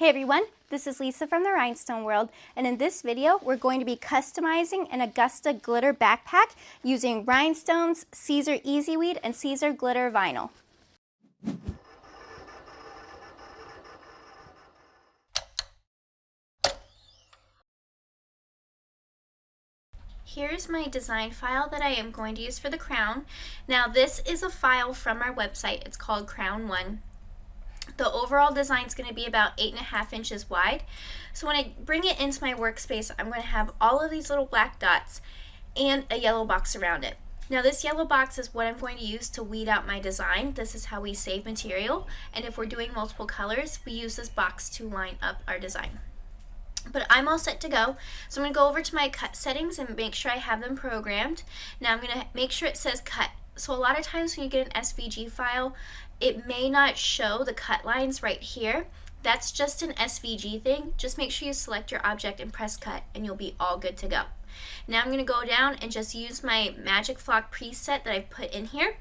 Hey everyone, this is Lisa from the Rhinestone world, and in this video we're going to be customizing an Augusta glitter backpack using Rhinestones, Caesar EasyWeed, and Caesar glitter vinyl. Here's my design file that I am going to use for the crown. Now this is a file from our website. It's called Crown 1. The overall design is going to be about 8.5 inches wide. So when I bring it into my workspace, I'm going to have all of these little black dots and a yellow box around it. Now this yellow box is what I'm going to use to weed out my design. This is how we save material, and if we're doing multiple colors, we use this box to line up our design. But I'm all set to go, so I'm going to go over to my cut settings and make sure I have them programmed. Now I'm going to make sure it says cut. So a lot of times when you get an SVG file, it may not show the cut lines right here. That's just an SVG thing. Just make sure you select your object and press cut and you'll be all good to go. Now I'm going to go down and just use my Magic Flock preset that I've put in here.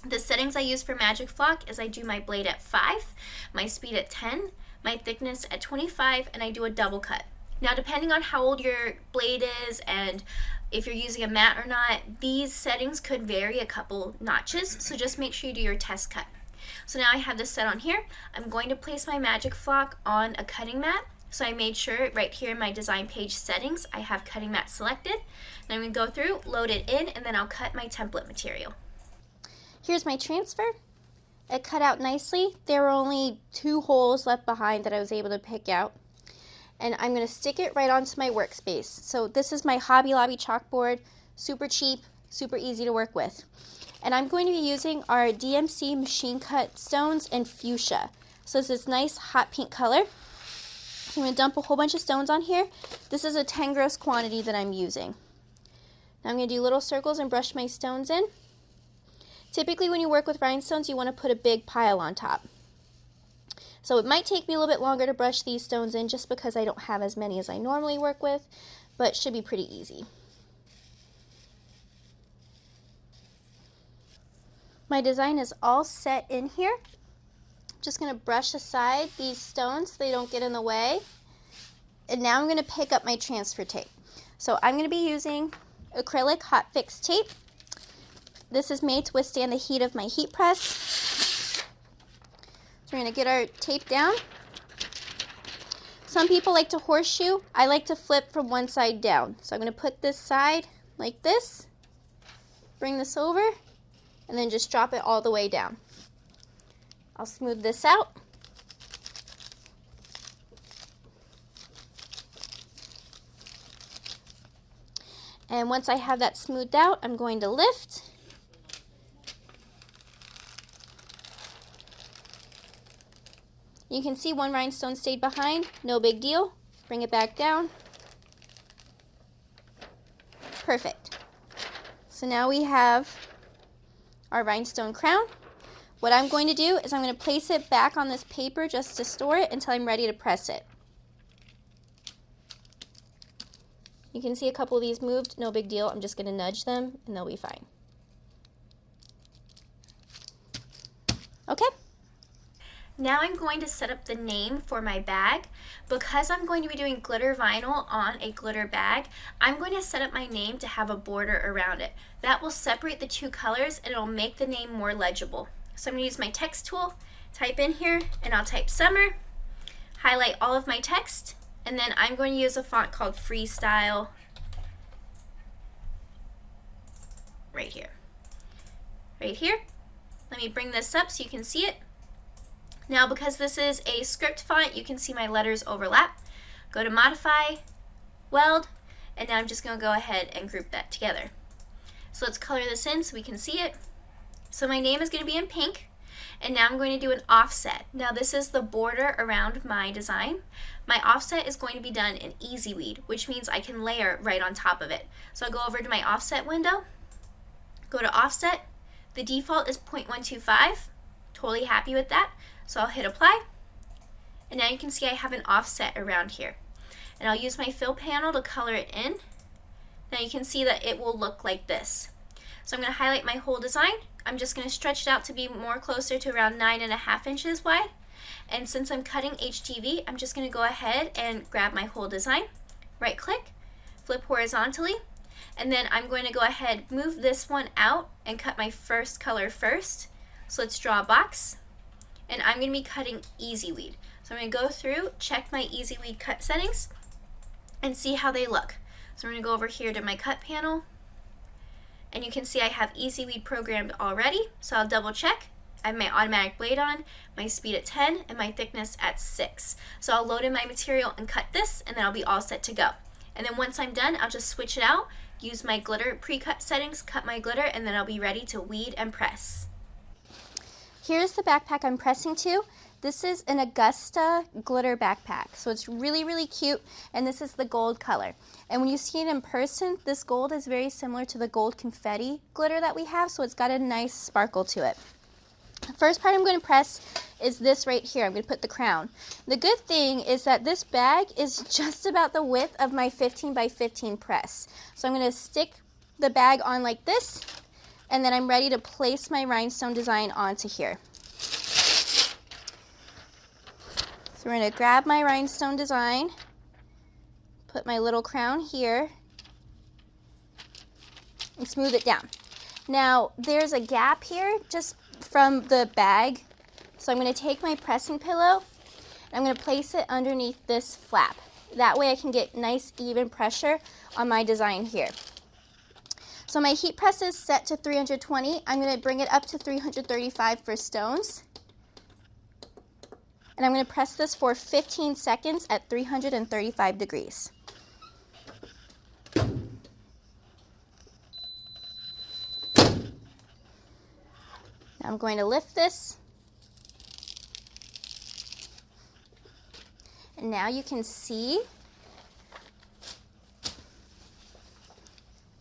The settings I use for Magic Flock is I do my blade at 5, my speed at 10, my thickness at 25, and I do a double cut. Now depending on how old your blade is and if you're using a mat or not, these settings could vary a couple notches, so just make sure you do your test cut. So now I have this set on here. I'm going to place my Magic Flock on a cutting mat. So I made sure right here in my design page settings, I have cutting mat selected. Then I'm going to go through, load it in, and then I'll cut my template material. Here's my transfer. It cut out nicely. There were only 2 holes left behind that I was able to pick out. And I'm going to stick it right onto my workspace. So this is my Hobby Lobby chalkboard, super cheap, super easy to work with. And I'm going to be using our DMC machine cut stones in fuchsia. So it's this nice hot pink color. So I'm going to dump a whole bunch of stones on here. This is a 10 gross quantity that I'm using. Now I'm going to do little circles and brush my stones in. Typically when you work with rhinestones, you want to put a big pile on top. So it might take me a little bit longer to brush these stones in just because I don't have as many as I normally work with, but it should be pretty easy. My design is all set in here. Just going to brush aside these stones so they don't get in the way. And now I'm going to pick up my transfer tape. So I'm going to be using acrylic hot fix tape. This is made to withstand the heat of my heat press. So we're going to get our tape down. Some people like to horseshoe. I like to flip from one side down. So I'm going to put this side like this, bring this over, and then just drop it all the way down. I'll smooth this out. And once I have that smoothed out, I'm going to lift. You can see one rhinestone stayed behind, no big deal. Bring it back down. Perfect. So now we have our rhinestone crown. What I'm going to do is I'm going to place it back on this paper just to store it until I'm ready to press it. You can see a couple of these moved, no big deal. I'm just going to nudge them and they'll be fine. Okay. Now I'm going to set up the name for my bag. Because I'm going to be doing glitter vinyl on a glitter bag, I'm going to set up my name to have a border around it. That will separate the 2 colors and it'll make the name more legible. So I'm going to use my text tool, type in here, and I'll type summer, highlight all of my text, and then I'm going to use a font called Freestyle right here. Right here. Let me bring this up so you can see it. Now because this is a script font, you can see my letters overlap. Go to Modify, Weld, and now I'm just going to go ahead and group that together. So let's color this in so we can see it. So my name is going to be in pink, and now I'm going to do an offset. Now this is the border around my design. My offset is going to be done in EasyWeed, which means I can layer right on top of it. So I'll go over to my offset window, go to offset. The default is 0.125. Totally happy with that. So I'll hit apply, and now you can see I have an offset around here. And I'll use my fill panel to color it in. Now you can see that it will look like this. So I'm going to highlight my whole design. I'm just going to stretch it out to be more closer to around 9.5 inches wide. And since I'm cutting HTV, I'm just going to go ahead and grab my whole design, right click, flip horizontally, and then I'm going to go ahead, move this one out and cut my first color first. So let's draw a box, and I'm going to be cutting Easy Weed. So I'm going to go through, check my Easy Weed cut settings, and see how they look. So I'm going to go over here to my cut panel, and you can see I have Easy Weed programmed already, so I'll double check. I have my automatic blade on, my speed at 10, and my thickness at 6. So I'll load in my material and cut this, and then I'll be all set to go. And then once I'm done, I'll just switch it out, use my glitter pre-cut settings, cut my glitter, and then I'll be ready to weed and press. Here's the backpack I'm pressing to. This is an Augusta glitter backpack, so it's really, really cute, and this is the gold color. And when you see it in person, this gold is very similar to the gold confetti glitter that we have, so it's got a nice sparkle to it. The first part I'm going to press is this right here. I'm going to put the crown. The good thing is that this bag is just about the width of my 15 by 15 press. So I'm going to stick the bag on like this, and then I'm ready to place my rhinestone design onto here. So we're going to grab my rhinestone design, put my little crown here, and smooth it down. Now there's a gap here just from the bag, so I'm going to take my pressing pillow and I'm going to place it underneath this flap. That way I can get nice even pressure on my design here. So my heat press is set to 320. I'm going to bring it up to 335 for stones. And I'm going to press this for 15 seconds at 335 degrees. Now I'm going to lift this. And now you can see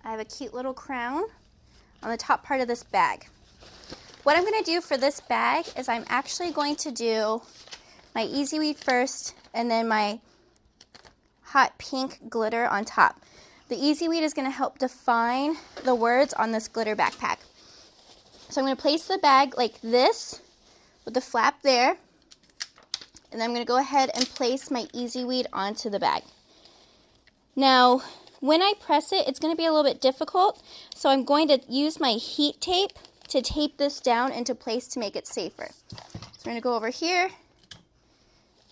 I have a cute little crown on the top part of this bag. What I'm going to do for this bag is I'm actually going to do my Easy Weed first and then my hot pink glitter on top. The Easy Weed is going to help define the words on this glitter backpack. So I'm going to place the bag like this with the flap there, and then I'm going to go ahead and place my Easy Weed onto the bag. Now, when I press it, it's going to be a little bit difficult, so I'm going to use my heat tape to tape this down into place to make it safer. So I'm going to go over here,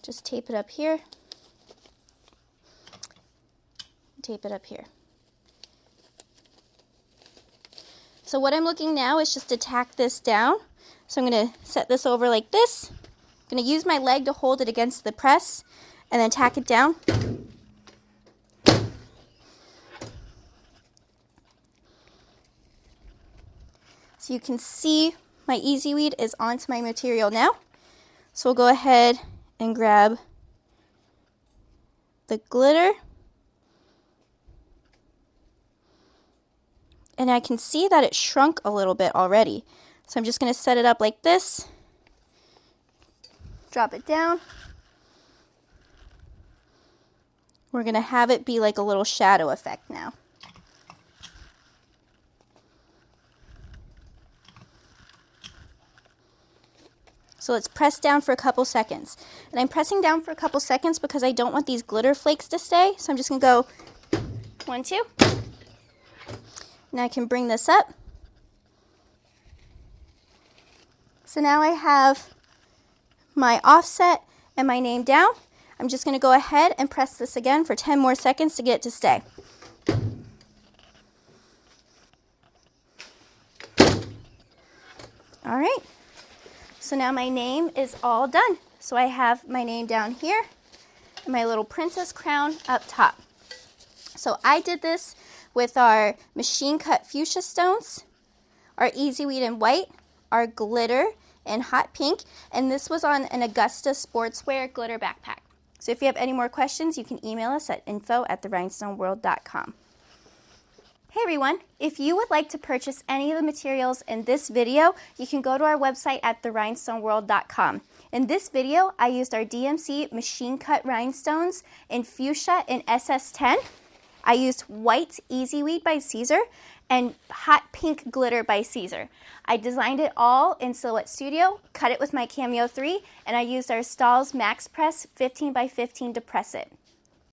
just tape it up here, tape it up here. So what I'm looking now is just to tack this down. So I'm going to set this over like this. I'm going to use my leg to hold it against the press and then tack it down. So you can see my Easy Weed is onto my material now. So we'll go ahead and grab the glitter. And I can see that it shrunk a little bit already. So I'm just going to set it up like this. Drop it down. We're going to have it be like a little shadow effect now. So let's press down for a couple seconds. And I'm pressing down for a couple seconds because I don't want these glitter flakes to stay. So I'm just going to go 1, 2. Now I can bring this up. So now I have my offset and my name down. I'm just going to go ahead and press this again for 10 more seconds to get it to stay. All right. So now my name is all done. So I have my name down here and my little princess crown up top. So I did this with our machine cut fuchsia stones, our Easy Weed in white, our glitter in hot pink, and this was on an Augusta sportswear glitter backpack. So if you have any more questions, you can email us at info@therhinestoneworld.com. Hey everyone, if you would like to purchase any of the materials in this video, you can go to our website at therhinestoneworld.com. In this video, I used our DMC machine cut rhinestones in fuchsia in SS10. I used white Easy Weed by Caesar and hot pink glitter by Caesar. I designed it all in Silhouette Studio, cut it with my Cameo 3, and I used our Stahl's Max Press 15 by 15 to press it.